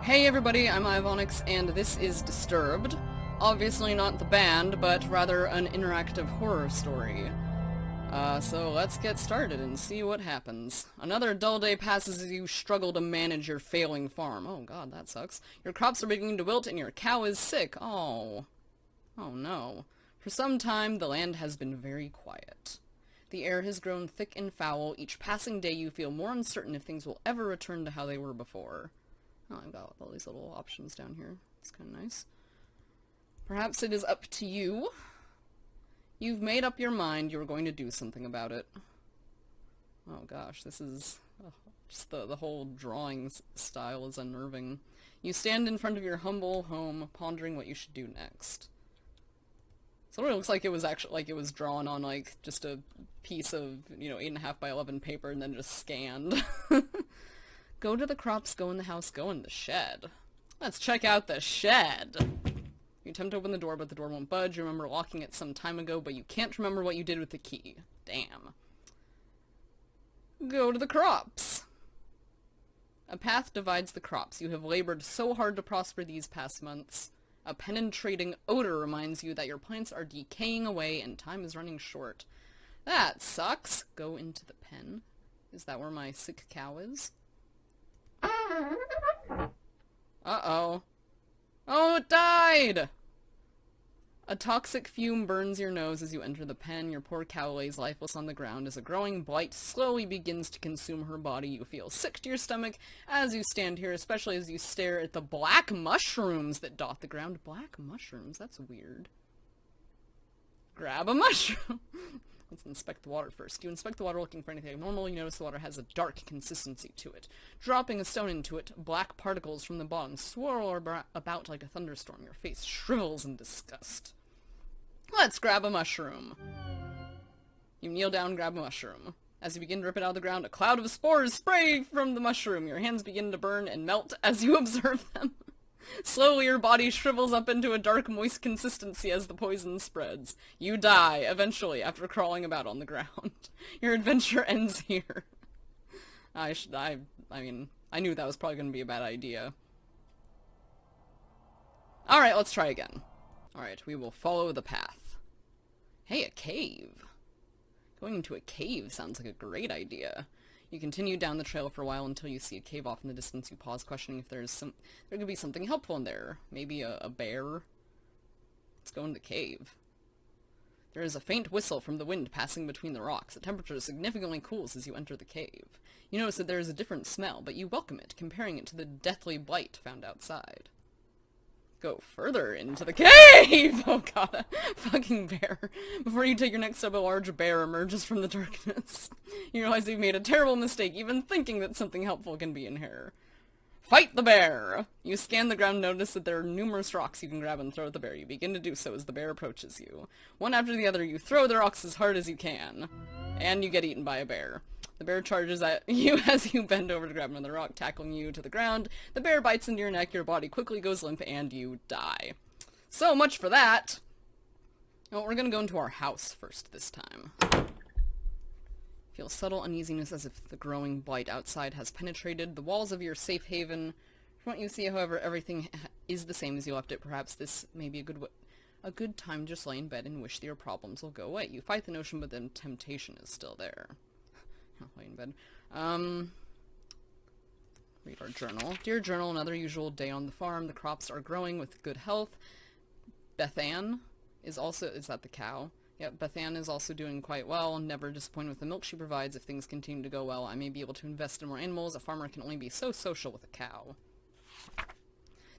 Hey everybody, I'm Ivonix, and this is Disturbed. Obviously not the band, but rather an interactive horror story. So let's get started and see what happens. Another dull day passes as you struggle to manage your failing farm. Oh god, that sucks. Your crops are beginning to wilt and your cow is sick. Oh. Oh no. For some time, the land has been very quiet. The air has grown thick and foul. Each passing day you feel more uncertain if things will ever return to how they were before. Oh, I've got all these little options down here. It's kind of nice. Perhaps it is up to you. You've made up your mind you're going to do something about it. Oh gosh, this is... just the whole drawing style is unnerving. You stand in front of your humble home, pondering what you should do next. So it looks like it was actually, like it was drawn on, like, just a piece of, 8.5 by 11 paper and then just scanned. Go to the crops, go in the house, go in the shed. Let's check out the shed. You attempt to open the door, but the door won't budge. You remember locking it some time ago, but you can't remember what you did with the key. Damn. Go to the crops. A path divides the crops. You have labored so hard to prosper these past months. A penetrating odor reminds you that your plants are decaying away and time is running short. That sucks. Go into the pen. Is that where my sick cow is? Uh-oh. Oh, it died! A toxic fume burns your nose as you enter the pen. Your poor cow lays lifeless on the ground as a growing blight slowly begins to consume her body. You feel sick to your stomach as you stand here, especially as you stare at the black mushrooms that dot the ground. Black mushrooms? That's weird. Grab a mushroom! Let's inspect the water first. You inspect the water looking for anything abnormal. You notice the water has a dark consistency to it. Dropping a stone into it, black particles from the bottom swirl about like a thunderstorm. Your face shrivels in disgust. Let's grab a mushroom. You kneel down, grab a mushroom. As you begin to rip it out of the ground, a cloud of spores spray from the mushroom. Your hands begin to burn and melt as you observe them. Slowly your body shrivels up into a dark, moist consistency as the poison spreads. You die, eventually, after crawling about on the ground. Your adventure ends here. I mean, I knew that was probably going to be a bad idea. Alright, let's try again. Alright, we will follow the path. Hey, a cave. Going into a cave sounds like a great idea. You continue down the trail for a while until you see a cave off in the distance. You pause, questioning if there could be something helpful in there. Maybe a bear? Let's go in the cave. There is a faint whistle from the wind passing between the rocks. The temperature significantly cools as you enter the cave. You notice that there is a different smell, but you welcome it, comparing it to the deathly blight found outside. Go further into the cave! Oh god, a fucking bear. Before you take your next step, a large bear emerges from the darkness. You realize you've made a terrible mistake, even thinking that something helpful can be in here. Fight the bear! You scan the ground and notice that there are numerous rocks you can grab and throw at the bear. You begin to do so as the bear approaches you. One after the other, you throw the rocks as hard as you can. And you get eaten by a bear. The bear charges at you as you bend over to grab another rock, tackling you to the ground. The bear bites into your neck, your body quickly goes limp, and you die. So much for that! Well, we're gonna go into our house first this time. Feel subtle uneasiness as if the growing blight outside has penetrated the walls of your safe haven. From what you see, however, everything is the same as you left it. Perhaps this may be a good time to just lay in bed and wish that your problems will go away. You fight the notion, but then temptation is still there. Lay in bed. Read our journal. Dear journal, another usual day on the farm. The crops are growing with good health. Bethann is that the cow? Yep, Bethann is also doing quite well, never disappointed with the milk she provides. If things continue to go well, I may be able to invest in more animals. A farmer can only be so social with a cow.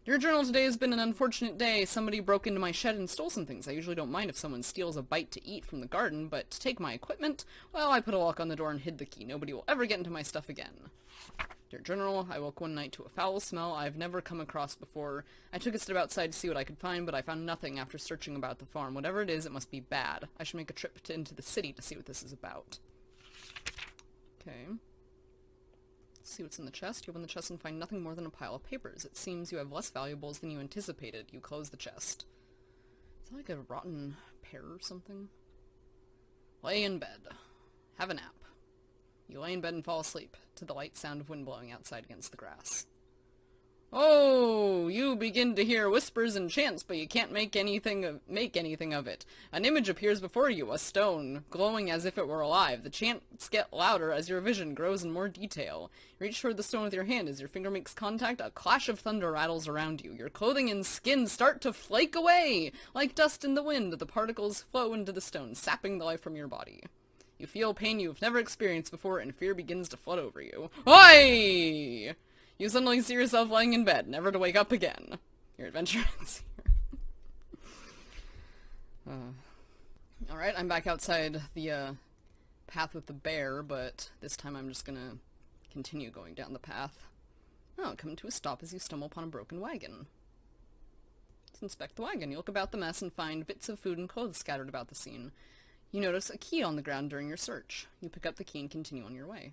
Dear journal, today has been an unfortunate day. Somebody broke into my shed and stole some things. I usually don't mind if someone steals a bite to eat from the garden, but to take my equipment, well, I put a lock on the door and hid the key. Nobody will ever get into my stuff again. Dear journal, I woke one night to a foul smell I've never come across before. I took a step outside to see what I could find, but I found nothing after searching about the farm. Whatever it is, it must be bad. I should make a trip into the city to see what this is about. Okay. See what's in the chest. You open the chest and find nothing more than a pile of papers. It seems you have less valuables than you anticipated. You close the chest. Is that like a rotten pear or something? Lay in bed. Have a nap. You lay in bed and fall asleep, to the light sound of wind blowing outside against the grass. Oh, you begin to hear whispers and chants, but you can't make anything of it. An image appears before you, a stone, glowing as if it were alive. The chants get louder as your vision grows in more detail. You reach toward the stone with your hand. As your finger makes contact, a clash of thunder rattles around you. Your clothing and skin start to flake away. Like dust in the wind, the particles flow into the stone, sapping the life from your body. You feel pain you've never experienced before, and fear begins to flood over you. Oi! You suddenly see yourself lying in bed, never to wake up again. Your adventure ends here. Alright, I'm back outside the path with the bear, but this time I'm just gonna continue going down the path. Oh, come to a stop as you stumble upon a broken wagon. Let's inspect the wagon. You look about the mess and find bits of food and clothes scattered about the scene. You notice a key on the ground during your search. You pick up the key and continue on your way.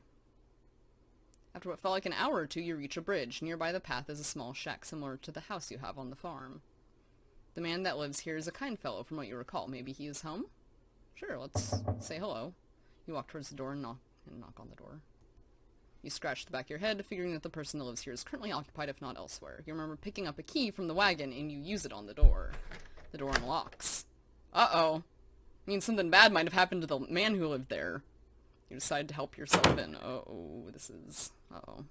After what felt like an hour or two, you reach a bridge. Nearby the path is a small shack similar to the house you have on the farm. The man that lives here is a kind fellow, from what you recall. Maybe he is home? Sure, let's say hello. You walk towards the door and knock on the door. You scratch the back of your head, figuring that the person that lives here is currently occupied, if not elsewhere. You remember picking up a key from the wagon, and you use it on the door. The door unlocks. Uh-oh. Means something bad might have happened to the man who lived there. You decide to help yourself in.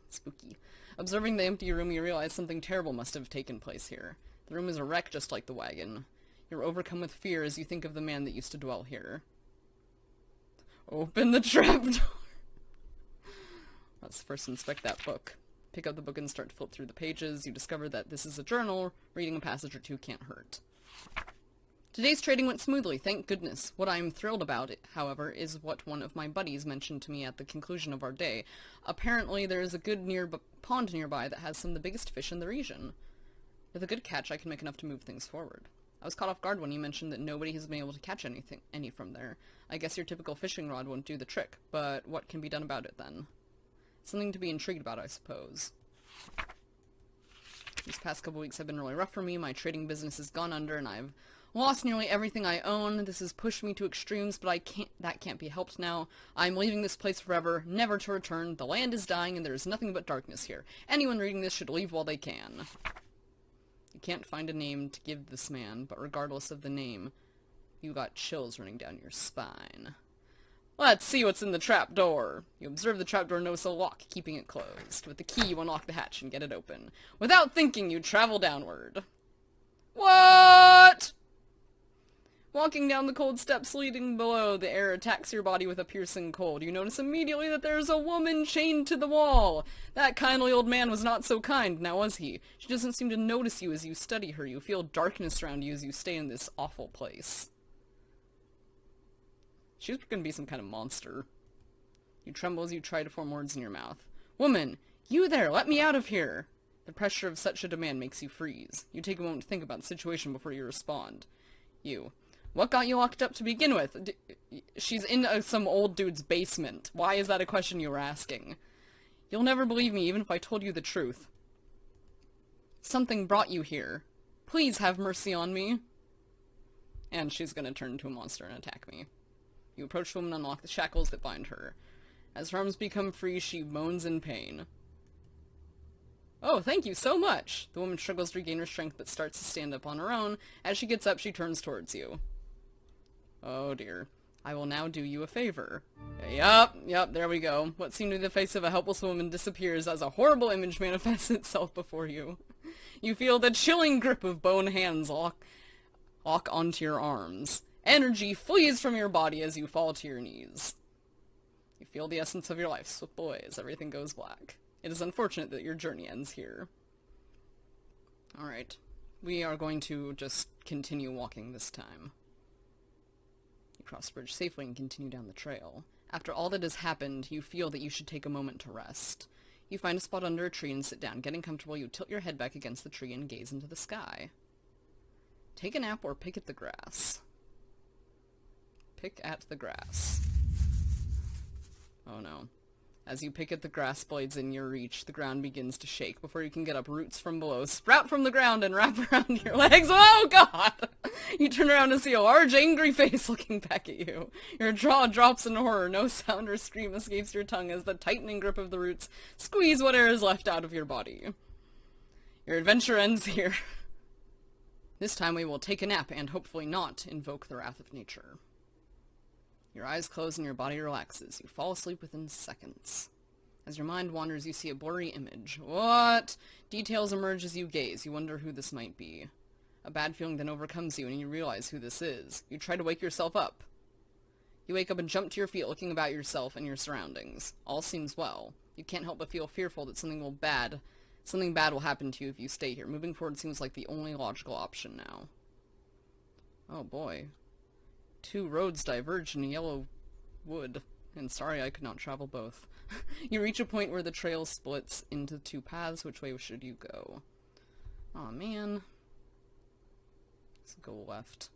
Spooky. Observing the empty room, you realize something terrible must have taken place here. The room is a wreck just like the wagon. You're overcome with fear as you think of the man that used to dwell here. Open the trapdoor! Let's first inspect that book. Pick up the book and start to flip through the pages. You discover that this is a journal. Reading a passage or two can't hurt. Today's trading went smoothly, thank goodness. What I'm thrilled about, however, is what one of my buddies mentioned to me at the conclusion of our day. Apparently, there is a good pond nearby that has some of the biggest fish in the region. With a good catch, I can make enough to move things forward. I was caught off guard when you mentioned that nobody has been able to catch any from there. I guess your typical fishing rod won't do the trick, but what can be done about it then? Something to be intrigued about, I suppose. These past couple weeks have been really rough for me. My trading business has gone under, and I've lost nearly everything I own. This has pushed me to extremes, but that can't be helped now. I'm leaving this place forever, never to return. The land is dying, and there is nothing but darkness here. Anyone reading this should leave while they can. You can't find a name to give this man, but regardless of the name, you got chills running down your spine. Let's see what's in the trapdoor. You observe the trapdoor, notice a lock, keeping it closed. With the key, you unlock the hatch and get it open. Without thinking, you travel downward. What? Walking down the cold steps leading below, the air attacks your body with a piercing cold. You notice immediately that there's a woman chained to the wall. That kindly old man was not so kind, now was he? She doesn't seem to notice you as you study her. You feel darkness around you as you stay in this awful place. She's gonna be some kind of monster. You tremble as you try to form words in your mouth. Woman! You there! Let me out of here! The pressure of such a demand makes you freeze. You take a moment to think about the situation before you respond. You. What got you locked up to begin with? She's in some old dude's basement. Why is that a question you were asking? You'll never believe me even if I told you the truth. Something brought you here. Please have mercy on me. And she's gonna turn into a monster and attack me. You approach the woman and unlock the shackles that bind her. As her arms become free, she moans in pain. Oh, thank you so much! The woman struggles to regain her strength but starts to stand up on her own. As she gets up, she turns towards you. Oh dear. I will now do you a favor. Yup, there we go. What seemed to be the face of a helpless woman disappears as a horrible image manifests itself before you. You feel the chilling grip of bone hands lock onto your arms. Energy flees from your body as you fall to your knees. You feel the essence of your life slip away as everything goes black. It is unfortunate that your journey ends here. Alright. We are going to just continue walking this time. You cross the bridge safely and continue down the trail. After all that has happened, you feel that you should take a moment to rest. You find a spot under a tree and sit down. Getting comfortable, you tilt your head back against the tree and gaze into the sky. Take a nap or pick at the grass. Pick at the grass. Oh no. As you pick at the grass blades in your reach, the ground begins to shake. Before you can get up, roots from below sprout from the ground and wrap around your legs. Oh god! You turn around to see a large, angry face looking back at you. Your jaw drops in horror. No sound or scream escapes your tongue as the tightening grip of the roots squeeze what air is left out of your body. Your adventure ends here. This time we will take a nap and hopefully not invoke the wrath of nature. Your eyes close and your body relaxes. You fall asleep within seconds. As your mind wanders, you see a blurry image. What? Details emerge as you gaze. You wonder who this might be. A bad feeling then overcomes you and you realize who this is. You try to wake yourself up. You wake up and jump to your feet looking about yourself and your surroundings. All seems well. You can't help but feel fearful that something bad will happen to you if you stay here. Moving forward seems like the only logical option now. Oh boy. 2 roads diverge in a yellow wood. And sorry I could not travel both. You reach a point where the trail splits into 2 paths. Which way should you go? Aw, man. Let's go left.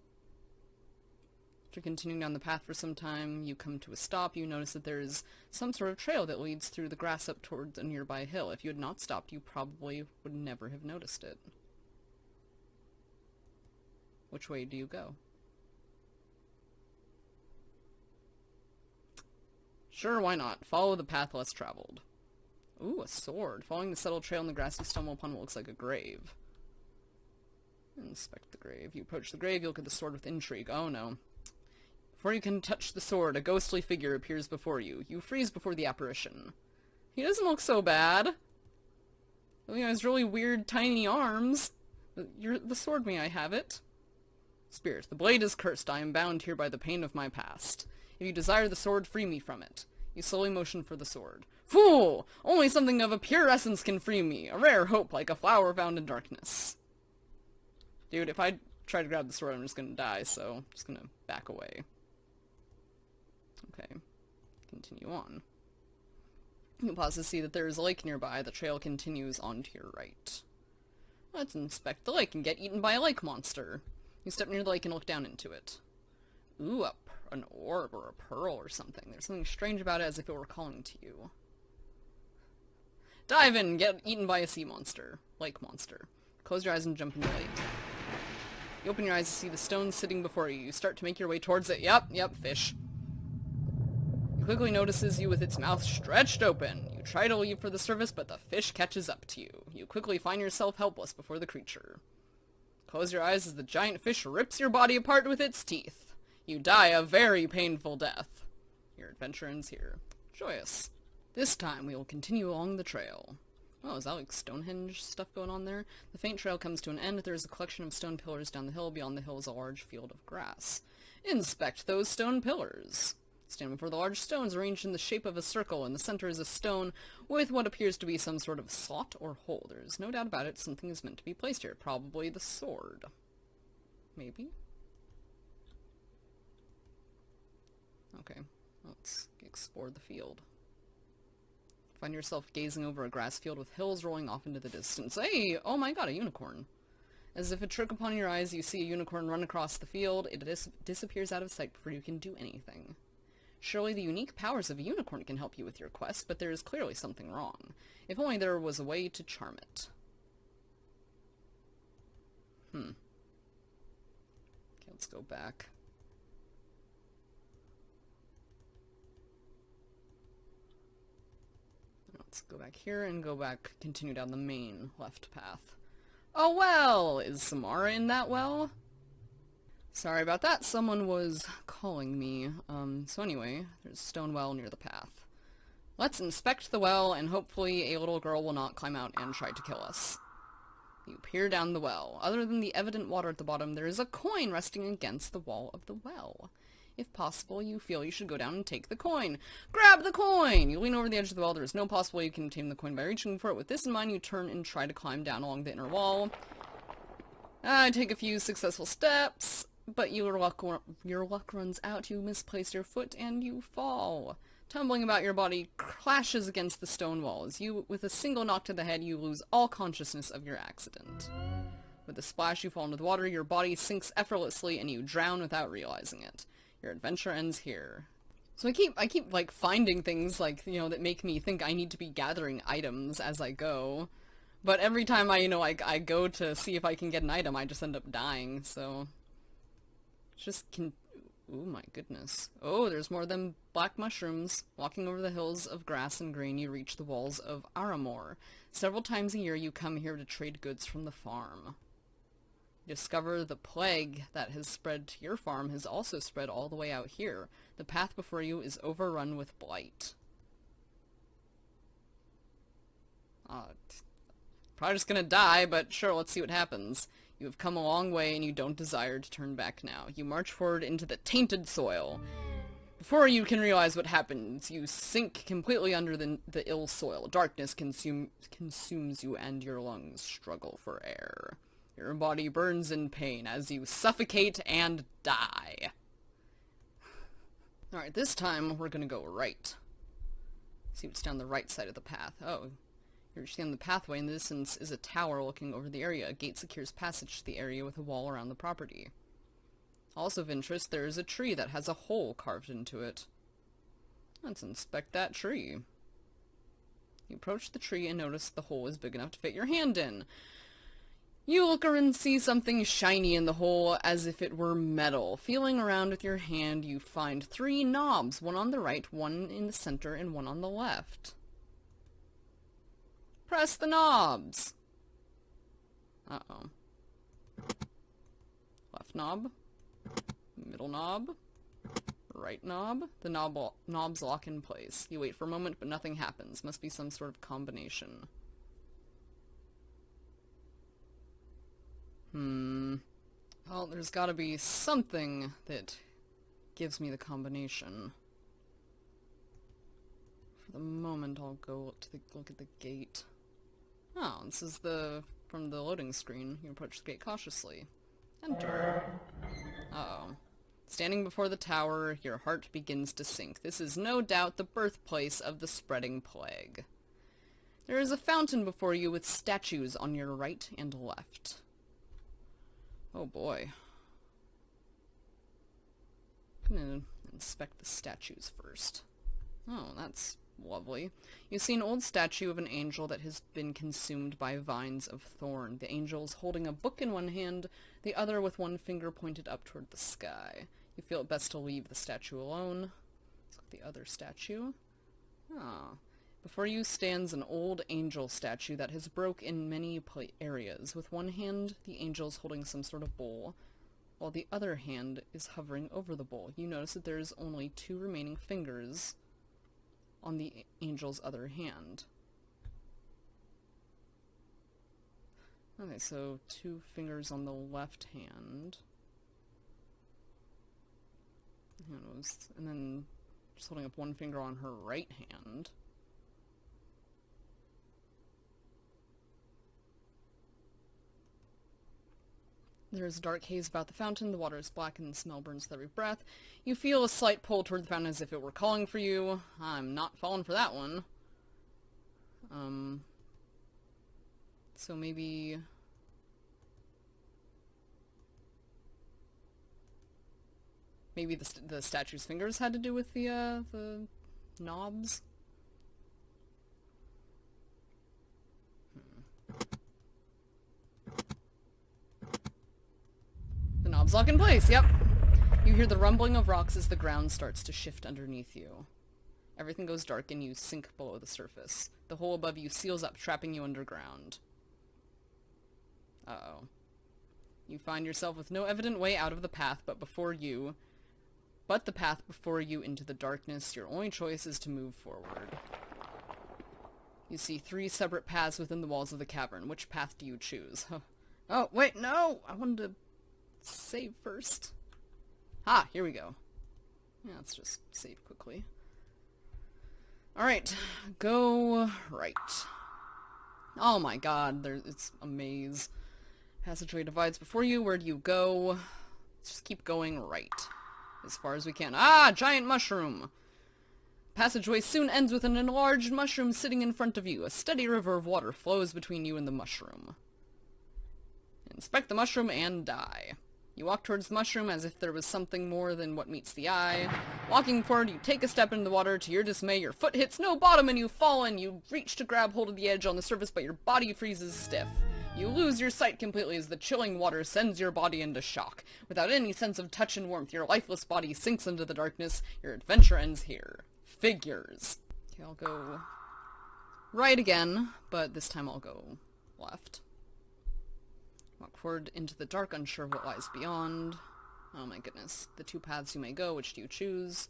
After continuing down the path for some time, you come to a stop. You notice that there is some sort of trail that leads through the grass up towards a nearby hill. If you had not stopped, you probably would never have noticed it. Which way do you go? Sure, why not? Follow the path less traveled. Ooh, a sword. Following the settled trail in the grass, you stumble upon what looks like a grave. Inspect the grave. You approach the grave, you look at the sword with intrigue. Oh no. Before you can touch the sword, a ghostly figure appears before you. You freeze before the apparition. He doesn't look so bad. He has really weird, tiny arms. The sword, may I have it? Spirit, the blade is cursed. I am bound here by the pain of my past. If you desire the sword, free me from it. You slowly motion for the sword. Fool! Only something of a pure essence can free me. A rare hope, like a flower found in darkness. Dude, if I try to grab the sword, I'm just gonna die, so I'm just gonna back away. Okay. Continue on. You pause to see that there is a lake nearby. The trail continues on to your right. Let's inspect the lake and get eaten by a lake monster. You step near the lake and look down into it. Ooh, an orb or a pearl or something. There's something strange about it, as if it were calling to you. Dive in! Get eaten by a sea monster. Lake monster. Close your eyes and jump in the lake. You open your eyes to see the stone sitting before you. You start to make your way towards it. Yep, fish. It quickly notices you with its mouth stretched open. You try to leave for the surface, but the fish catches up to you. You quickly find yourself helpless before the creature. Close your eyes as the giant fish rips your body apart with its teeth. You die a very painful death. Your adventure ends here. Joyous. This time we will continue along the trail. Oh, is that like Stonehenge stuff going on there? The faint trail comes to an end. There is a collection of stone pillars down the hill. Beyond the hill is a large field of grass. Inspect those stone pillars. Stand before the large stones arranged in the shape of a circle. In the center is a stone with what appears to be some sort of slot or hole. There is no doubt about it. Something is meant to be placed here. Probably the sword. Maybe? Okay, let's explore the field. Find yourself gazing over a grass field with hills rolling off into the distance. Hey! Oh my god, a unicorn. As if a trick upon your eyes, you see a unicorn run across the field. It disappears out of sight before you can do anything. Surely the unique powers of a unicorn can help you with your quest, but there is clearly something wrong. If only there was a way to charm it. Okay, let's go back. Let's go back here and go back, continue down the main left path. Oh well! Is Samara in that well? Sorry about that, someone was calling me. So anyway, there's a stone well near the path. Let's inspect the well, and hopefully a little girl will not climb out and try to kill us. You peer down the well. Other than the evident water at the bottom, there is a coin resting against the wall of the well. If possible, you feel you should go down and take the coin. Grab the coin! You lean over the edge of the well. There is no possible way you can obtain the coin by reaching for it. With this in mind, you turn and try to climb down along the inner wall. Take a few successful steps, but your luck runs out. You misplace your foot and you fall. Tumbling about, your body clashes against the stone walls. With a single knock to the head, you lose all consciousness of your accident. With a splash, you fall into the water. Your body sinks effortlessly and you drown without realizing it. Your adventure ends here. So I keep like finding things like, that make me think I need to be gathering items as I go. But every time I go to see if I can get an item, I just end up dying, so oh my goodness. Oh, there's more than black mushrooms. Walking over the hills of grass and green, you reach the walls of Aramor. Several times a year you come here to trade goods from the farm. You discover the plague that has spread to your farm has also spread all the way out here. The path before you is overrun with blight. Probably just gonna die, but sure, let's see what happens. You have come a long way and you don't desire to turn back now. You march forward into the tainted soil. Before you can realize what happens, you sink completely under the ill soil. Darkness consumes you and your lungs struggle for air. Your body burns in pain as you suffocate and die. Alright, this time we're gonna go right. See what's down the right side of the path. Oh, you're seeing the pathway. In the distance is a tower looking over the area. A gate secures passage to the area with a wall around the property. Also of interest, there is a tree that has a hole carved into it. Let's inspect that tree. You approach the tree and notice the hole is big enough to fit your hand in. You look around and see something shiny in the hole as if it were metal. Feeling around with your hand, you find 3 knobs, one on the right, one in the center, and one on the left. Press the knobs! Uh-oh. Left knob. Middle knob. Right knob. The knobs lock in place. You wait for a moment, but nothing happens. Must be some sort of combination. Well, there's gotta be something that gives me the combination. For the moment, I'll go to look at the gate. Oh, this is from the loading screen. You approach the gate cautiously. Enter. Uh-oh. Standing before the tower, your heart begins to sink. This is no doubt the birthplace of the spreading plague. There is a fountain before you with statues on your right and left. Oh boy. I'm gonna inspect the statues first. Oh, that's lovely. You see an old statue of an angel that has been consumed by vines of thorn. The angel is holding a book in one hand, the other with one finger pointed up toward the sky. You feel it best to leave the statue alone. Let's look at the other statue. Ah. Before you stands an old angel statue that has broke in many areas. With one hand, the angel is holding some sort of bowl, while the other hand is hovering over the bowl. You notice that there is only 2 remaining fingers on the angel's other hand. Okay, so 2 fingers on the left hand. And then just holding up 1 finger on her right hand. There is a dark haze about the fountain. The water is black and the smell burns with every breath. You feel a slight pull toward the fountain as if it were calling for you. I'm not falling for that one. So maybe... Maybe the statue's fingers had to do with the knobs? The knobs lock in place, yep. You hear the rumbling of rocks as the ground starts to shift underneath you. Everything goes dark and you sink below the surface. The hole above you seals up, trapping you underground. Uh-oh. You find yourself with no evident way out of the path, but the path before you into the darkness. Your only choice is to move forward. You see 3 separate paths within the walls of the cavern. Which path do you choose? Oh, wait, no! I wanted to save first. Ah, here we go. Yeah, let's just save quickly. Alright, go right. Oh my god, it's a maze. Passageway divides before you. Where do you go? Let's just keep going right. As far as we can. Ah, giant mushroom! Passageway soon ends with an enlarged mushroom sitting in front of you. A steady river of water flows between you and the mushroom. Inspect the mushroom and die. You walk towards the mushroom as if there was something more than what meets the eye. Walking forward, you take a step into the water. To your dismay, your foot hits no bottom and you fall in. You reach to grab hold of the edge on the surface, but your body freezes stiff. You lose your sight completely as the chilling water sends your body into shock. Without any sense of touch and warmth, your lifeless body sinks into the darkness. Your adventure ends here. Figures. Okay, I'll go right again, but this time I'll go left. Walk forward into the dark, unsure of what lies beyond. Oh my goodness. The two paths you may go, which do you choose?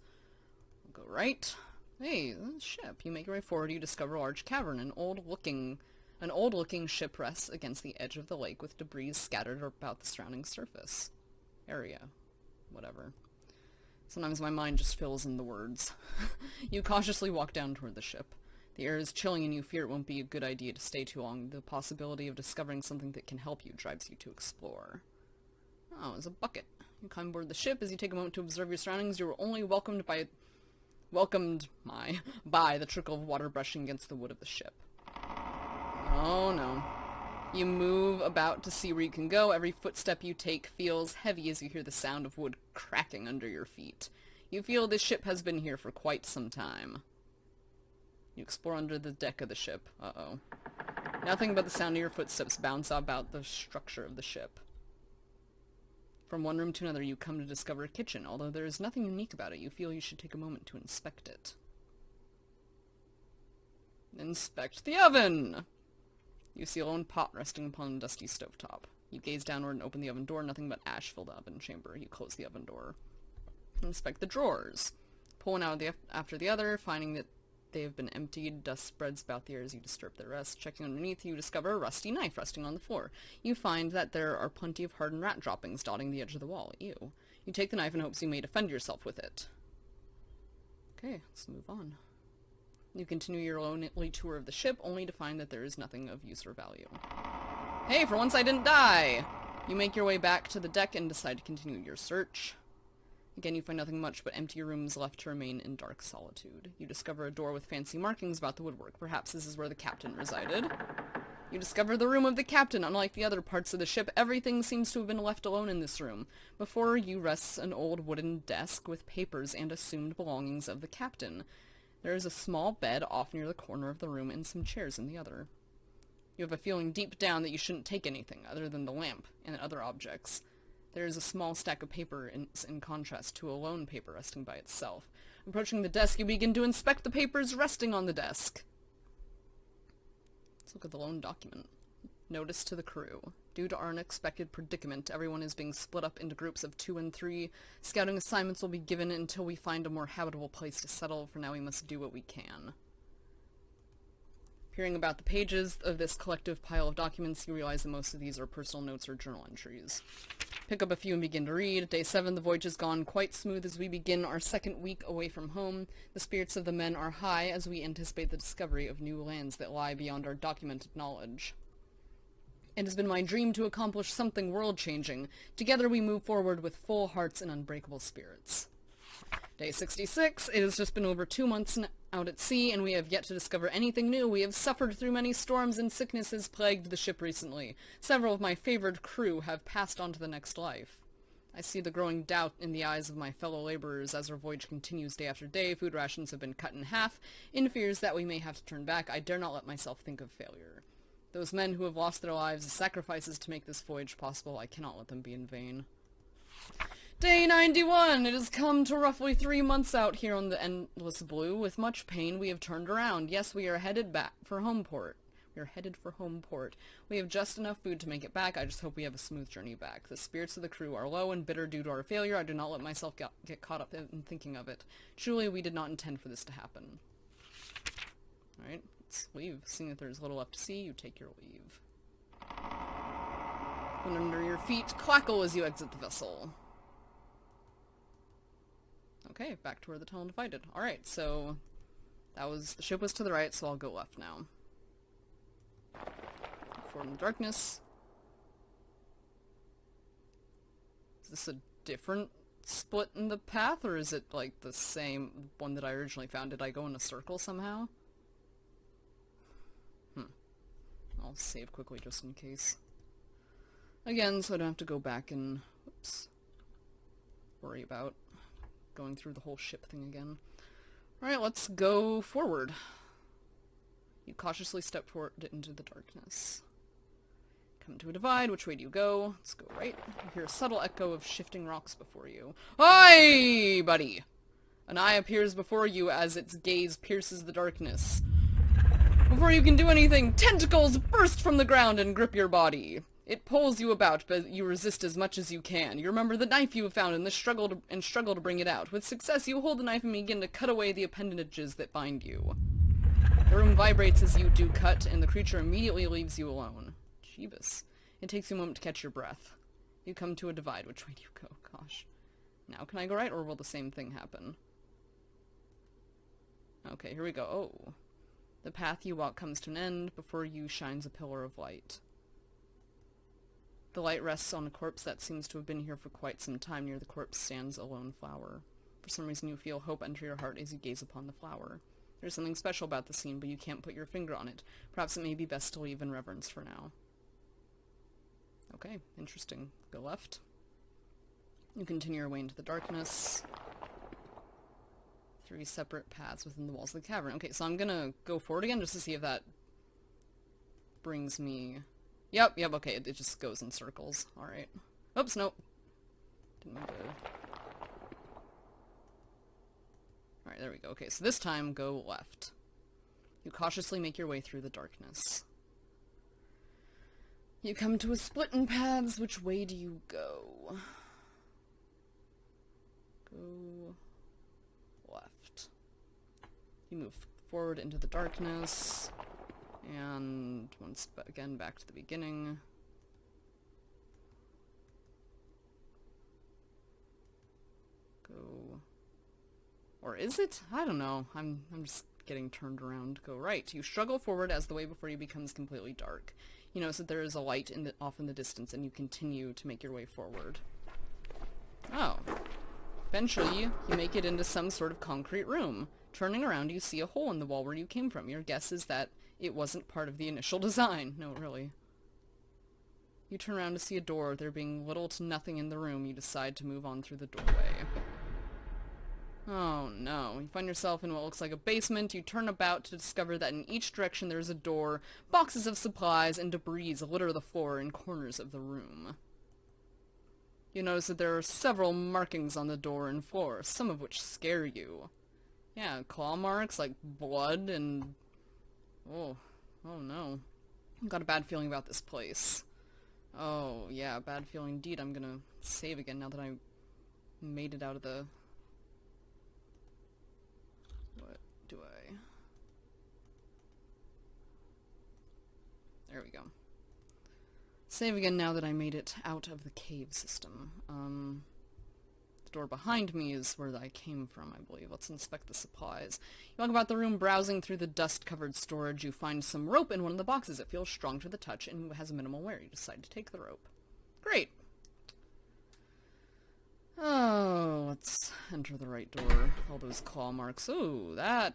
We'll go right. Hey, ship. You make your way forward, you discover a large cavern. An old-looking ship rests against the edge of the lake with debris scattered about the surrounding surface. Area. Whatever. Sometimes my mind just fills in the words. You cautiously walk down toward the ship. The air is chilling and you fear it won't be a good idea to stay too long. The possibility of discovering something that can help you drives you to explore. Oh, it's a bucket. You climb aboard the ship. As you take a moment to observe your surroundings, you are only welcomed by the trickle of water brushing against the wood of the ship. Oh no. You move about to see where you can go. Every footstep you take feels heavy as you hear the sound of wood cracking under your feet. You feel this ship has been here for quite some time. You explore under the deck of the ship. Uh-oh. Nothing but the sound of your footsteps bounce about the structure of the ship. From one room to another, you come to discover a kitchen. Although there is nothing unique about it, you feel you should take a moment to inspect it. Inspect the oven! You see a lone pot resting upon a dusty stovetop. You gaze downward and open the oven door. Nothing but ash fill the oven chamber. You close the oven door. Inspect the drawers. Pull one out after the other, finding that they have been emptied. Dust spreads about the air as you disturb their rest. Checking underneath, you discover a rusty knife resting on the floor. You find that there are plenty of hardened rat droppings dotting the edge of the wall. Ew. You take the knife in hopes you may defend yourself with it. Okay, let's move on. You continue your lonely tour of the ship, only to find that there is nothing of use or value. Hey, for once I didn't die! You make your way back to the deck and decide to continue your search. Again, you find nothing much but empty rooms left to remain in dark solitude. You discover a door with fancy markings about the woodwork. Perhaps this is where the captain resided. You discover the room of the captain. Unlike the other parts of the ship, everything seems to have been left alone in this room. Before you rests an old wooden desk with papers and assumed belongings of the captain. There is a small bed off near the corner of the room and some chairs in the other. You have a feeling deep down that you shouldn't take anything other than the lamp and other objects. There is a small stack of paper in contrast to a lone paper resting by itself. Approaching the desk, you begin to inspect the papers resting on the desk. Let's look at the lone document. Notice to the crew. Due to our unexpected predicament, everyone is being split up into groups of 2 and 3. Scouting assignments will be given until we find a more habitable place to settle. For now, we must do what we can. Peering about the pages of this collective pile of documents, you realize that most of these are personal notes or journal entries. Pick up a few and begin to read. Day 7, the voyage has gone quite smooth as we begin our second week away from home. The spirits of the men are high as we anticipate the discovery of new lands that lie beyond our documented knowledge. It has been my dream to accomplish something world-changing. Together we move forward with full hearts and unbreakable spirits. Day 66, it has just been over 2 months out at sea, and we have yet to discover anything new. We have suffered through many storms, and sickness has plagued the ship recently. Several of my favored crew have passed on to the next life. I see the growing doubt in the eyes of my fellow laborers as our voyage continues day after day. Food rations have been cut in half. In fears that we may have to turn back, I dare not let myself think of failure. Those men who have lost their lives as sacrifices to make this voyage possible, I cannot let them be in vain. Day 91! It has come to roughly 3 months out here on the endless blue. With much pain, we have turned around. Yes, we are headed back for Homeport. We are headed for Homeport. We have just enough food to make it back. I just hope we have a smooth journey back. The spirits of the crew are low and bitter due to our failure. I do not let myself get caught up in thinking of it. Truly, we did not intend for this to happen. Alright, let's leave. Seeing that there's little left to see, you take your leave. When under your feet, clackle as you exit the vessel. Okay, back to where the tunnel divided. Alright, so the ship was to the right, so I'll go left now. Forward in the darkness. Is this a different split in the path, or is it like the same one that I originally found? Did I go in a circle somehow? I'll save quickly just in case. Again, so I don't have to go back and worry about going through the whole ship thing again. Alright, let's go forward. You cautiously step forward into the darkness. Come to a divide. Which way do you go? Let's go right. You hear a subtle echo of shifting rocks before you. Hi, buddy! An eye appears before you as its gaze pierces the darkness. Before you can do anything, tentacles burst from the ground and grip your body. It pulls you about, but you resist as much as you can. You remember the knife you have found and struggle to bring it out. With success, you hold the knife and begin to cut away the appendages that bind you. The room vibrates as you do cut, and the creature immediately leaves you alone. Jeebus. It takes you a moment to catch your breath. You come to a divide. Which way do you go? Gosh. Now, can I go right, or will the same thing happen? Okay, here we go. Oh. The path you walk comes to an end. Before you shines a pillar of light. The light rests on a corpse that seems to have been here for quite some time. Near the corpse stands a lone flower. For some reason you feel hope enter your heart as you gaze upon the flower. There's something special about the scene, but you can't put your finger on it. Perhaps it may be best to leave in reverence for now. Okay, interesting. Go left. You continue your way into the darkness. 3 separate paths within the walls of the cavern. Okay, so I'm gonna go forward again just to see if that brings me... Yep, okay, it just goes in circles. Alright. Oops, nope. Didn't mean to... Alright, there we go. Okay, so this time, go left. You cautiously make your way through the darkness. You come to a split in paths. Which way do you go? Go... left. You move forward into the darkness. And once again back to the beginning. Go... Or is it? I don't know. I'm just getting turned around. Go right. You struggle forward as the way before you becomes completely dark. You notice that there is a light off in the distance, and you continue to make your way forward. Oh. Eventually, you make it into some sort of concrete room. Turning around, you see a hole in the wall where you came from. Your guess is that it wasn't part of the initial design. No, really. You turn around to see a door. There being little to nothing in the room, you decide to move on through the doorway. Oh no. You find yourself in what looks like a basement. You turn about to discover that in each direction there is a door. Boxes of supplies and debris litter the floor and corners of the room. You notice that there are several markings on the door and floor, some of which scare you. Yeah, claw marks, like blood and... Oh no. I've got a bad feeling about this place. Oh, yeah, bad feeling indeed. I'm gonna save again now that I made it out of the... What do I... There we go. Save again now that I made it out of the cave system. The door behind me is where I came from, I believe. Let's inspect the supplies. You walk about the room, browsing through the dust-covered storage. You find some rope in one of the boxes. It feels strong to the touch and has minimal wear. You decide to take the rope. Great! Oh, let's enter the right door. All those claw marks. Ooh, that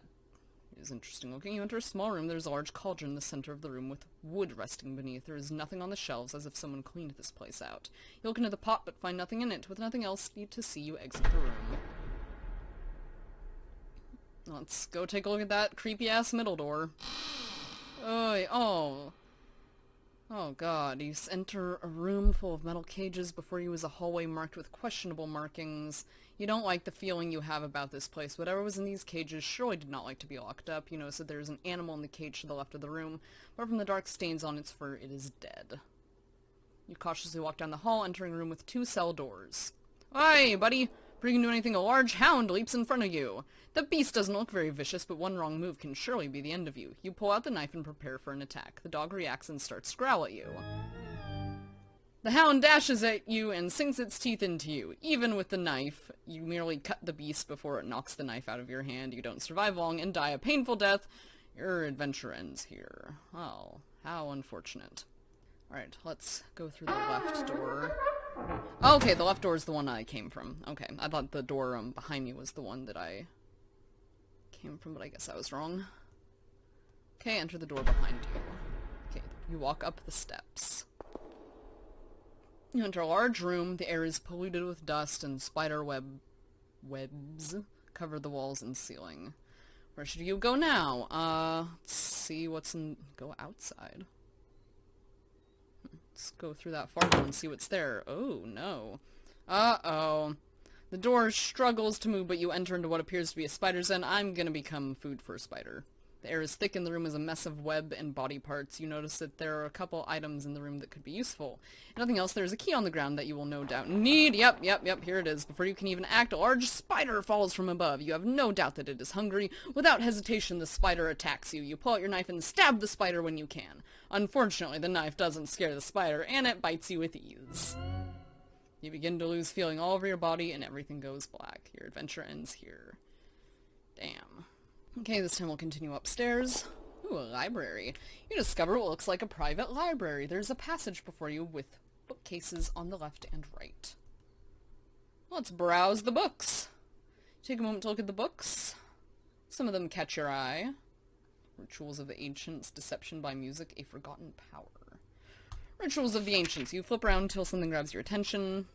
is interesting looking. You enter a small room. There's a large cauldron in the center of the room with wood resting beneath. There is nothing on the shelves, as if someone cleaned this place out. You look into the pot, but find nothing in it. With nothing else to see, you exit the room. Let's go take a look at that creepy-ass middle door. Oh god, you enter a room full of metal cages. Before you is a hallway marked with questionable markings. You don't like the feeling you have about this place. Whatever was in these cages surely did not like to be locked up. You notice that there is an animal in the cage to the left of the room, but from the dark stains on its fur, it is dead. You cautiously walk down the hall, entering a room with 2 cell doors. Hey, buddy! Before you can do anything, a large hound leaps in front of you. The beast doesn't look very vicious, but one wrong move can surely be the end of you. You pull out the knife and prepare for an attack. The dog reacts and starts to growl at you. The hound dashes at you and sinks its teeth into you. Even with the knife, you merely cut the beast before it knocks the knife out of your hand. You don't survive long and die a painful death. Your adventure ends here. Oh, how unfortunate. Alright, let's go through the left door. Oh, okay, the left door is the one I came from. Okay, I thought the door behind me was the one that I came from, but I guess I was wrong. Okay, enter the door behind you. Okay, you walk up the steps. You enter a large room. The air is polluted with dust, and spider webs cover the walls and ceiling. Where should you go now? Let's see what's in... Go outside. Let's go through that far door and see what's there. Oh, no. Uh-oh. The door struggles to move, but you enter into what appears to be a spider's den. I'm gonna become food for a spider. The air is thick and the room is a mess of web and body parts. You notice that there are a couple items in the room that could be useful. If nothing else, there is a key on the ground that you will no doubt need. Yep, here it is. Before you can even act, a large spider falls from above. You have no doubt that it is hungry. Without hesitation, the spider attacks you. You pull out your knife and stab the spider when you can. Unfortunately, the knife doesn't scare the spider, and it bites you with ease. You begin to lose feeling all over your body, and everything goes black. Your adventure ends here. Damn. Okay, this time we'll continue upstairs. Ooh, a library. You discover what looks like a private library. There's a passage before you with bookcases on the left and right. Let's browse the books. Take a moment to look at the books. Some of them catch your eye. Rituals of the Ancients, Deception by Music, A Forgotten Power. Rituals of the Ancients. You flip around until something grabs your attention.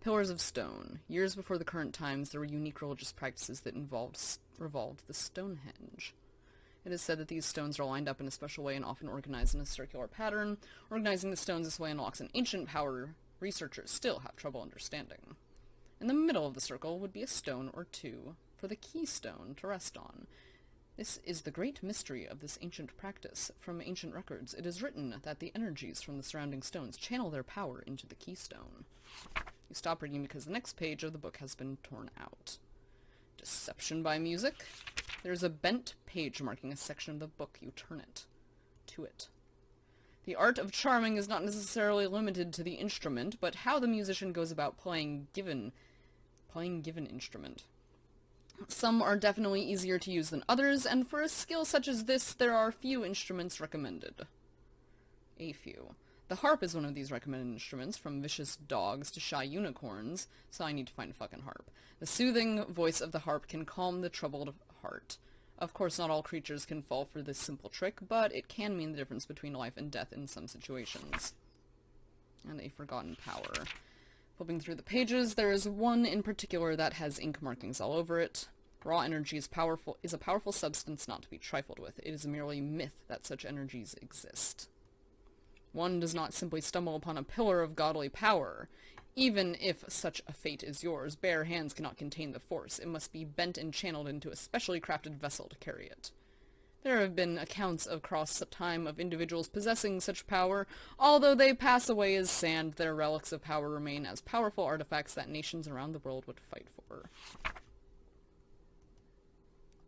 Pillars of Stone. Years before the current times, there were unique religious practices that revolved the Stonehenge. It is said that these stones are lined up in a special way and often organized in a circular pattern. Organizing the stones this way unlocks an ancient power researchers still have trouble understanding. In the middle of the circle would be a stone or two for the keystone to rest on. This is the great mystery of this ancient practice. From ancient records, it is written that the energies from the surrounding stones channel their power into the keystone. You stop reading because the next page of the book has been torn out. Deception by Music. There's a bent page marking a section of the book. You turn it to it. The art of charming is not necessarily limited to the instrument, but how the musician goes about playing given instrument. Some are definitely easier to use than others, and for a skill such as this, there are few instruments recommended. A few. The harp is one of these recommended instruments, from vicious dogs to shy unicorns, so I need to find a fucking harp. The soothing voice of the harp can calm the troubled heart. Of course, not all creatures can fall for this simple trick, but it can mean the difference between life and death in some situations. And A Forgotten Power. Flipping through the pages, there is one in particular that has ink markings all over it. Raw energy is a powerful substance not to be trifled with. It is merely myth that such energies exist. One does not simply stumble upon a pillar of godly power. Even if such a fate is yours, bare hands cannot contain the force. It must be bent and channeled into a specially crafted vessel to carry it. There have been accounts across time of individuals possessing such power. Although they pass away as sand, their relics of power remain as powerful artifacts that nations around the world would fight for.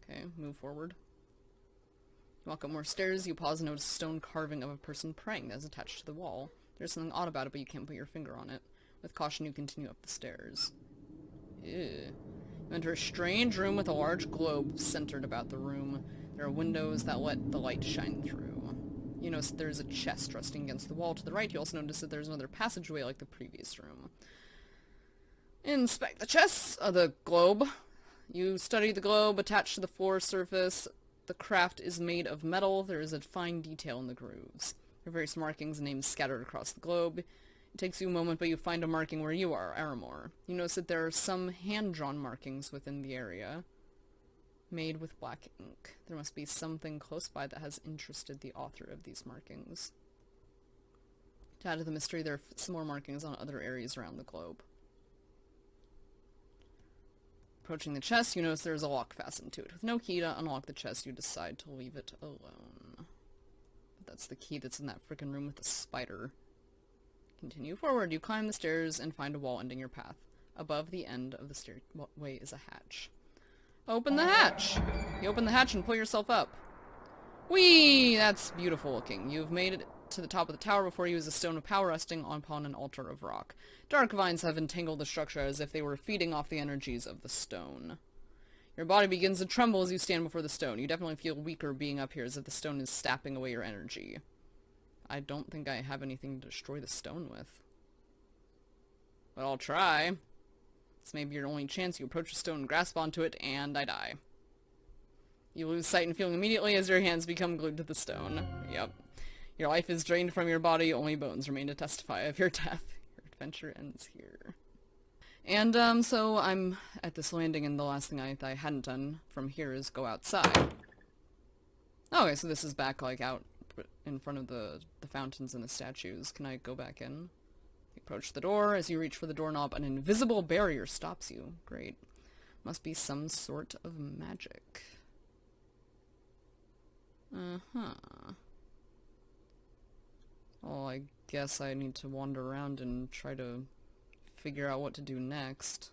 Okay, move forward. You walk up more stairs, you pause and notice a stone carving of a person praying that is attached to the wall. There's something odd about it, but you can't put your finger on it. With caution, you continue up the stairs. Ew. You enter a strange room with a large globe centered about the room. There are windows that let the light shine through. You notice that there's a chest resting against the wall to the right. You also notice that there's another passageway like the previous room. Inspect the chest of the globe. You study the globe attached to the floor surface. The craft is made of metal. There is a fine detail in the grooves. There are various markings and names scattered across the globe. It takes you a moment, but you find a marking where you are, Aramor. You notice that there are some hand-drawn markings within the area, made with black ink. There must be something close by that has interested the author of these markings. To add to the mystery, there are some more markings on other areas around the globe. Approaching the chest, you notice there is a lock fastened to it. With no key to unlock the chest, you decide to leave it alone. But that's the key that's in that frickin' room with the spider. Continue forward. You climb the stairs and find a wall ending your path. Above the end of the stairway is a hatch. Open the hatch! You open the hatch and pull yourself up. Whee! That's beautiful looking. You've made it to the top of the tower before you is a stone of power resting upon an altar of rock. Dark vines have entangled the structure as if they were feeding off the energies of the stone. Your body begins to tremble as you stand before the stone. You definitely feel weaker being up here as if the stone is sapping away your energy. I don't think I have anything to destroy the stone with. But I'll try. This may be your only chance. You approach the stone and grasp onto it, and I die. You lose sight and feeling immediately as your hands become glued to the stone. Yep. Your life is drained from your body, only bones remain to testify of your death. Your adventure ends here. And, so I'm at this landing, and the last thing I hadn't done from here is go outside. Okay, so this is back, like, out in front of the fountains and the statues. Can I go back in? You approach the door. As you reach for the doorknob, an invisible barrier stops you. Great. Must be some sort of magic. Uh-huh. Well, I guess I need to wander around and try to figure out what to do next.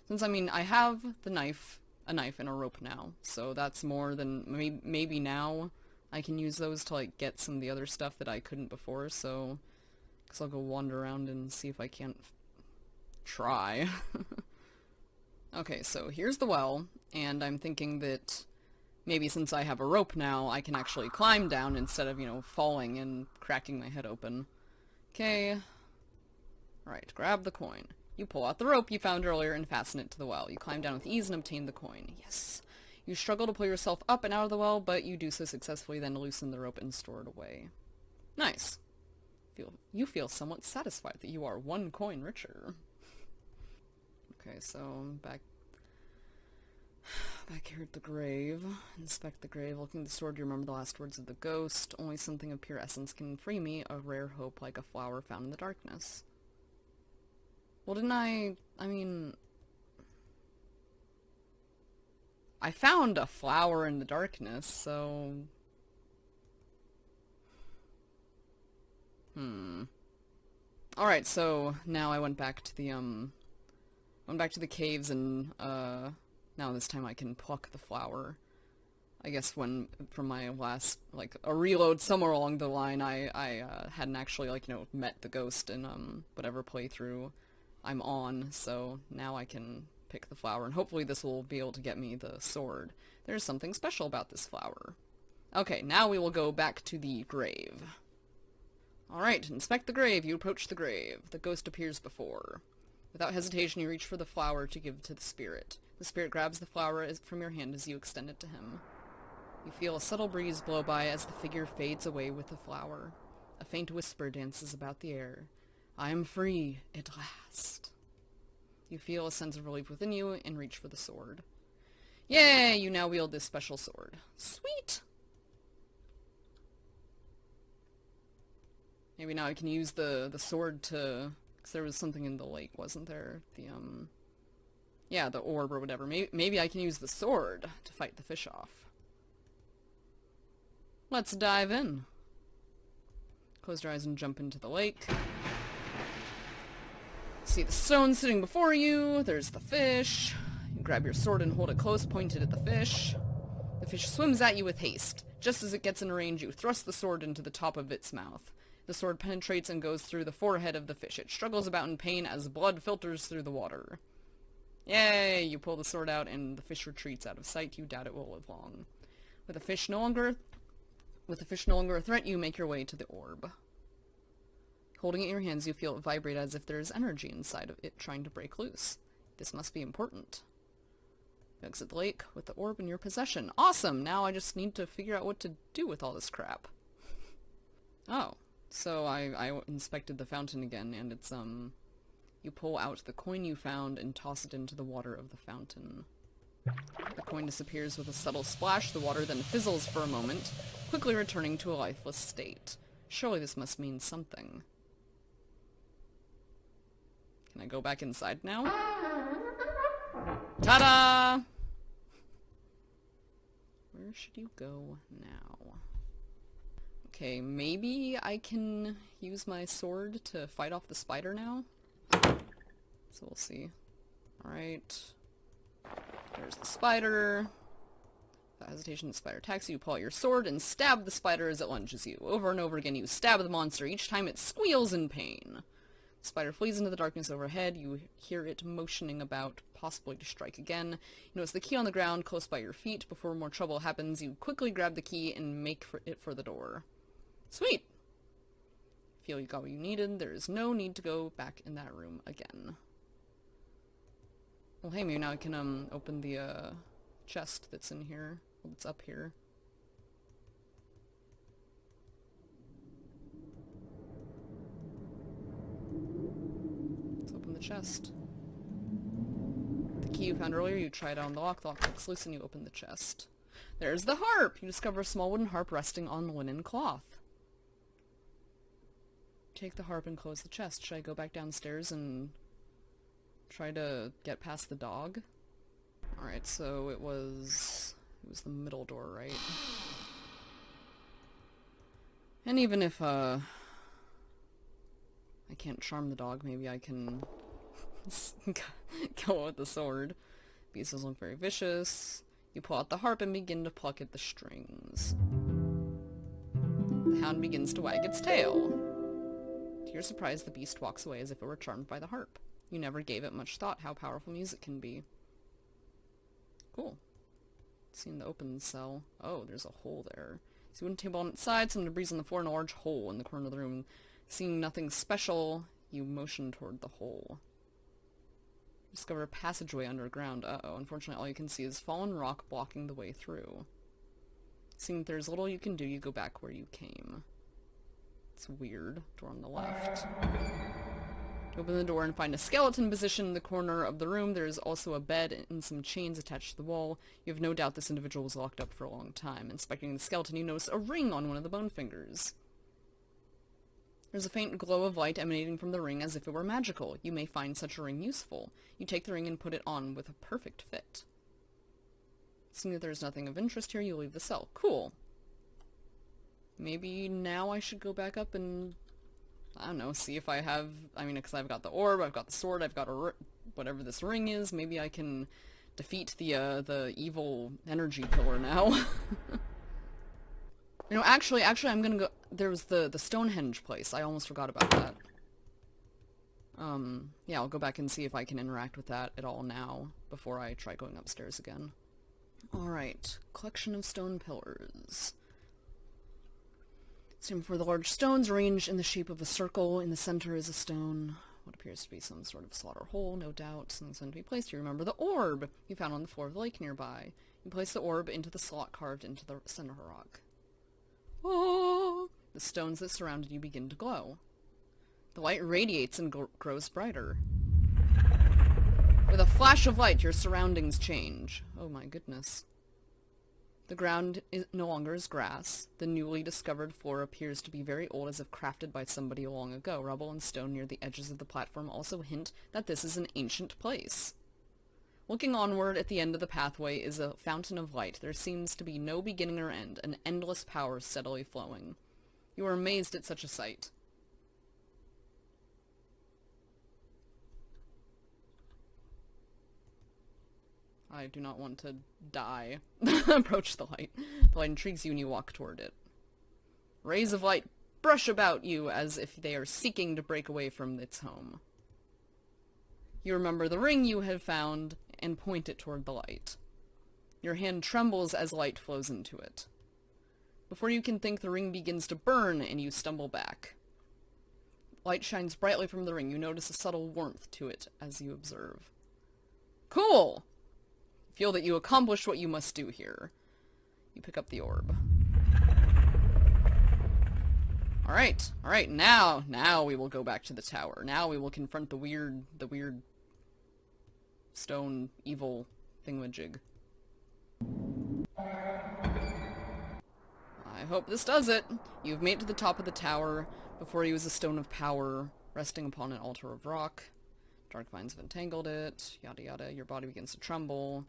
Since, I mean, I have a knife and a rope now, so that's more than... Maybe now I can use those to, like, get some of the other stuff that I couldn't before, so... I guess I'll go wander around and see if I can't try. Okay, so here's the well, and I'm thinking that maybe since I have a rope now, I can actually climb down instead of, you know, falling and cracking my head open. Okay. Alright, grab the coin. You pull out the rope you found earlier and fasten it to the well. You climb down with ease and obtain the coin. Yes. You struggle to pull yourself up and out of the well, but you do so successfully, then loosen the rope and store it away. Nice. You feel somewhat satisfied that you are 1 coin richer. Okay, so back here at the grave. Inspect the grave. Looking at the sword, you remember the last words of the ghost. Only something of pure essence can free me, a rare hope like a flower found in the darkness. Well, didn't I mean... I found a flower in the darkness, so... Alright, so now I went back to the caves and, now this time I can pluck the flower. I guess from my last, like, a reload somewhere along the line, I hadn't actually, like, you know, met the ghost in, whatever playthrough I'm on, so now I can pick the flower, and hopefully this will be able to get me the sword. There's something special about this flower. Okay, now we will go back to the grave. Alright, inspect the grave. You approach the grave. The ghost appears before. Without hesitation, you reach for the flower to give to the spirit. The spirit grabs the flower from your hand as you extend it to him. You feel a subtle breeze blow by as the figure fades away with the flower. A faint whisper dances about the air. I am free, at last. You feel a sense of relief within you and reach for the sword. Yay! You now wield this special sword. Sweet! Maybe now I can use the sword to... Because there was something in the lake, wasn't there? Yeah, the orb or whatever. Maybe I can use the sword to fight the fish off. Let's dive in. Close your eyes and jump into the lake. See the stone sitting before you. There's the fish. You grab your sword and hold it close, pointed at the fish. The fish swims at you with haste. Just as it gets in range, you thrust the sword into the top of its mouth. The sword penetrates and goes through the forehead of the fish. It struggles about in pain as blood filters through the water. Yay! You pull the sword out and the fish retreats out of sight. You doubt it will live long. With the fish no longer a threat, you make your way to the orb. Holding it in your hands, you feel it vibrate as if there is energy inside of it trying to break loose. This must be important. You exit the lake with the orb in your possession. Awesome! Now I just need to figure out what to do with all this crap. Oh. So I inspected the fountain again, and it's, you pull out the coin you found and toss it into the water of the fountain. The coin disappears with a subtle splash. The water then fizzles for a moment, quickly returning to a lifeless state. Surely this must mean something. Can I go back inside now? Ta-da! Where should you go now? Okay, maybe I can use my sword to fight off the spider now? So we'll see. Alright. There's the spider. Without hesitation, the spider attacks you. You pull out your sword and stab the spider as it lunges you. Over and over again, you stab the monster. Each time it squeals in pain. The spider flees into the darkness overhead. You hear it motioning about, possibly to strike again. You notice the key on the ground close by your feet. Before more trouble happens, you quickly grab the key and make it for the door. Sweet! Feel you got what you needed. There is no need to go back in that room again. Well, hey, maybe now I can, open the, chest that's in here. Well, that's up here. Let's open the chest. The key you found earlier, you try it on the lock. The lock clicks loose and you open the chest. There's the harp! You discover a small wooden harp resting on linen cloth. Take the harp and close the chest. Should I go back downstairs and try to get past the dog? Alright, so it was the middle door, right? And even if, I can't charm the dog, maybe I can kill it with the sword. Beast doesn't look very vicious. You pull out the harp and begin to pluck at the strings. The hound begins to wag its tail. To your surprise, the beast walks away as if it were charmed by the harp. You never gave it much thought how powerful music can be. Cool. Seeing the open cell. Oh, there's a hole there. See a wooden table on its side, some debris on the floor, and a large hole in the corner of the room. Seeing nothing special, you motion toward the hole. Discover a passageway underground. Uh-oh, unfortunately all you can see is fallen rock blocking the way through. Seeing that there's little you can do, you go back where you came. It's weird. Door on the left. You open the door and find a skeleton positioned in the corner of the room. There is also a bed and some chains attached to the wall. You have no doubt this individual was locked up for a long time. Inspecting the skeleton, you notice a ring on one of the bone fingers. There's a faint glow of light emanating from the ring as if it were magical. You may find such a ring useful. You take the ring and put it on with a perfect fit. Seeing that there's nothing of interest here, you leave the cell. Cool. Maybe now I should go back up and, I don't know, see if I have, because I've got the orb, I've got the sword, I've got whatever this ring is. Maybe I can defeat the evil energy pillar now. You know, actually, I'm gonna go... There was the Stonehenge place. I almost forgot about that. Yeah, I'll go back and see if I can interact with that at all now, before I try going upstairs again. Alright. Collection of stone pillars. Stand before the large stones arranged in the shape of a circle. In the center is a stone. What appears to be some sort of slaughter hole, no doubt. Something's going to be placed. You remember the orb you found on the floor of the lake nearby. You place the orb into the slot carved into the center rock. Oh! The stones that surrounded you begin to glow. The light radiates and grows brighter. With a flash of light, your surroundings change. Oh my goodness. The ground no longer is grass. The newly discovered floor appears to be very old, as if crafted by somebody long ago. Rubble and stone near the edges of the platform also hint that this is an ancient place. Looking onward, at the end of the pathway is a fountain of light. There seems to be no beginning or end, an endless power steadily flowing. You are amazed at such a sight. I do not want to die. Approach the light. The light intrigues you and you walk toward it. Rays of light brush about you as if they are seeking to break away from its home. You remember the ring you have found and point it toward the light. Your hand trembles as light flows into it. Before you can think, the ring begins to burn and you stumble back. Light shines brightly from the ring. You notice a subtle warmth to it as you observe. Cool! Feel that you accomplished what you must do here. You pick up the orb. Alright, now we will go back to the tower. Now we will confront the weird stone evil thingamajig. I hope this does it. You've made it to the top of the tower. Before you is a stone of power, resting upon an altar of rock. Dark vines have entangled it, yada yada. Your body begins to tremble.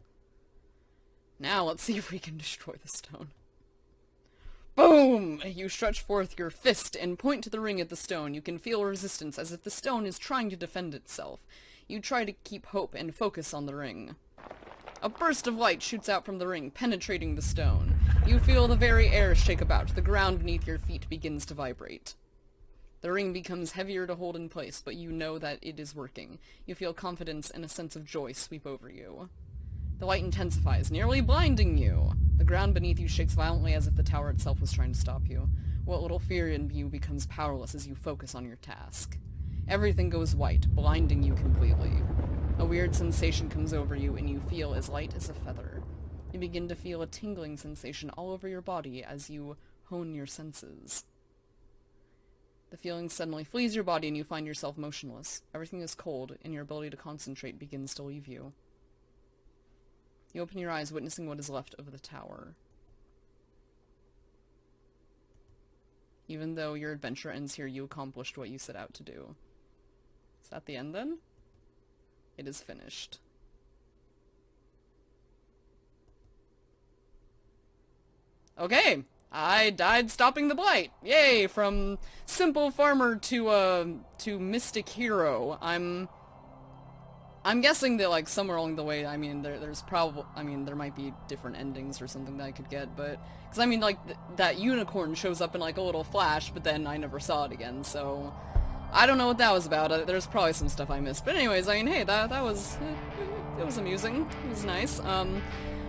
Now let's see if we can destroy the stone. Boom! You stretch forth your fist and point to the ring at the stone. You can feel resistance, as if the stone is trying to defend itself. You try to keep hope and focus on the ring. A burst of light shoots out from the ring, penetrating the stone. You feel the very air shake about. The ground beneath your feet begins to vibrate. The ring becomes heavier to hold in place, but you know that it is working. You feel confidence and a sense of joy sweep over you. The light intensifies, nearly blinding you. The ground beneath you shakes violently as if the tower itself was trying to stop you. What little fear in you becomes powerless as you focus on your task. Everything goes white, blinding you completely. A weird sensation comes over you, and you feel as light as a feather. You begin to feel a tingling sensation all over your body as you hone your senses. The feeling suddenly flees your body, and you find yourself motionless. Everything is cold, and your ability to concentrate begins to leave you. You open your eyes, witnessing what is left of the tower. Even though your adventure ends here, you accomplished what you set out to do. Is that the end, then? It is finished. Okay! I died stopping the blight. Yay! From simple farmer to mystic hero. I'm guessing that, like, somewhere along the way, I mean, there's probably, I mean, there might be different endings or something that I could get, but, because, I mean, like, that unicorn shows up in, like, a little flash, but then I never saw it again, so, I don't know what that was about. There's probably some stuff I missed, but anyways, I mean, hey, that was, it was amusing, it was nice,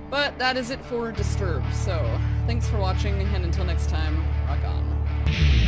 but that is it for Disturbed, so, thanks for watching, and until next time, rock on.